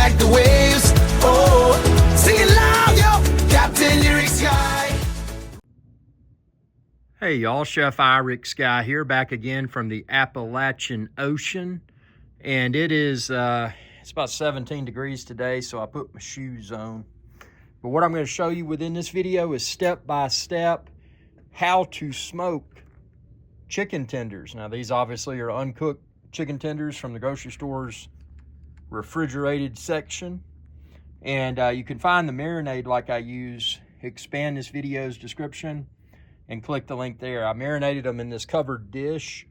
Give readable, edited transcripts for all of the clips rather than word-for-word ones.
like the waves. Oh, sing it loud, yo, Captain IrixGuy. Hey y'all, Chef IrixGuy here, back again from the Appalachian Ocean. And it is, it's about 17 degrees today, so I put my shoes on. But what I'm going to show you within this video is step-by-step how to smoke chicken tenders. Now these obviously are uncooked chicken tenders from the grocery store's refrigerated section. And you can find the marinade like I use, expand this video's description and click the link there. I marinated them in this covered dish.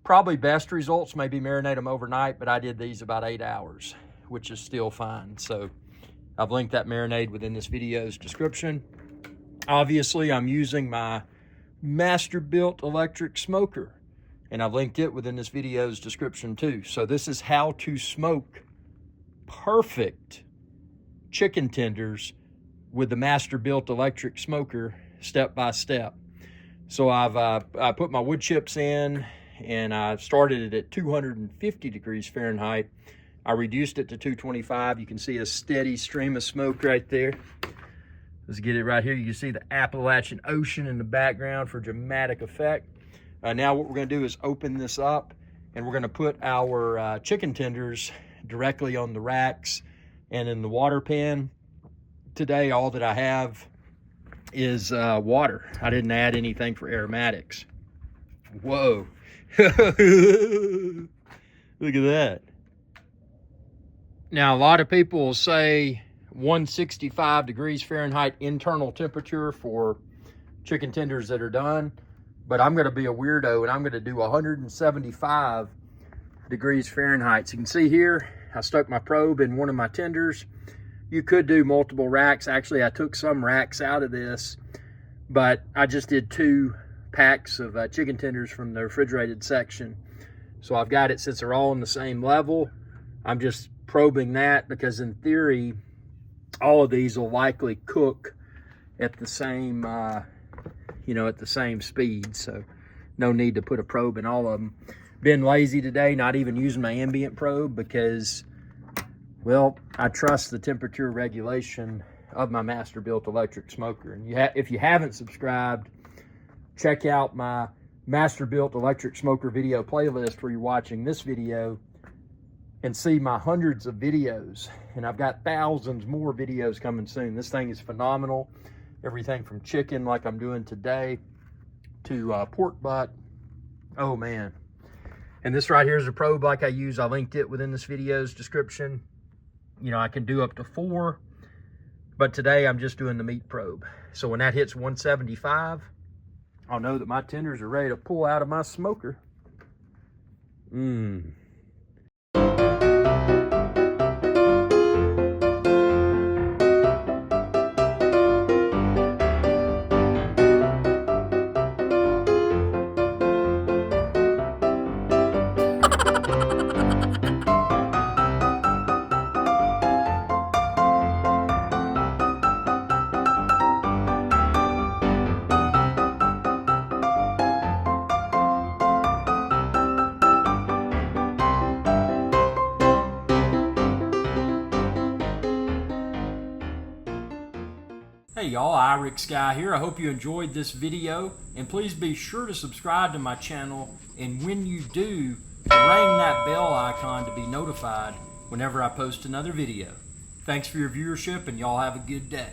Probably best results maybe marinate them overnight, but I did these about 8 hours, which is still fine. So I've linked that marinade within this video's description. Obviously, I'm using my Masterbuilt electric smoker, and I've linked it within this video's description too. So this is how to smoke perfect chicken tenders with the Masterbuilt electric smoker, step by step. So I put my wood chips in, and I started it at 250 degrees Fahrenheit. I reduced it to 225. You can see a steady stream of smoke right there. Let's get it right here. You can see the Appalachian Ocean in the background for dramatic effect. Now what we're going to do is open this up, and we're going to put our chicken tenders directly on the racks and in the water pan. Today, all that I have is water. I didn't add anything for aromatics. Whoa. Look at that. Now, a lot of people will say 165 degrees Fahrenheit internal temperature for chicken tenders that are done, but I'm going to be a weirdo and I'm going to do 175 degrees Fahrenheit. So you can see here, I stuck my probe in one of my tenders. You could do multiple racks. Actually, I took some racks out of this, but I just did 2 packs of chicken tenders from the refrigerated section. So I've got it, since they're all on the same level, I'm just probing that, because in theory, all of these will likely cook at the same, at the same speed. So no need to put a probe in all of them. Been lazy today, not even using my ambient probe, because, well, I trust the temperature regulation of my Masterbuilt electric smoker. And if you haven't subscribed, check out my Masterbuilt electric smoker video playlist where you're watching this video, and see my hundreds of videos. And I've got thousands more videos coming soon. This thing is phenomenal. Everything from chicken, like I'm doing today, to pork butt. Oh man. And this right here is a probe like I use. I linked it within this video's description. You know, I can do up to 4, but today I'm just doing the meat probe. So when that hits 175, I'll know that my tenders are ready to pull out of my smoker. Hey y'all, IrixGuy here. I hope you enjoyed this video, and please be sure to subscribe to my channel, and when you do, ring that bell icon to be notified whenever I post another video. Thanks for your viewership, and y'all have a good day.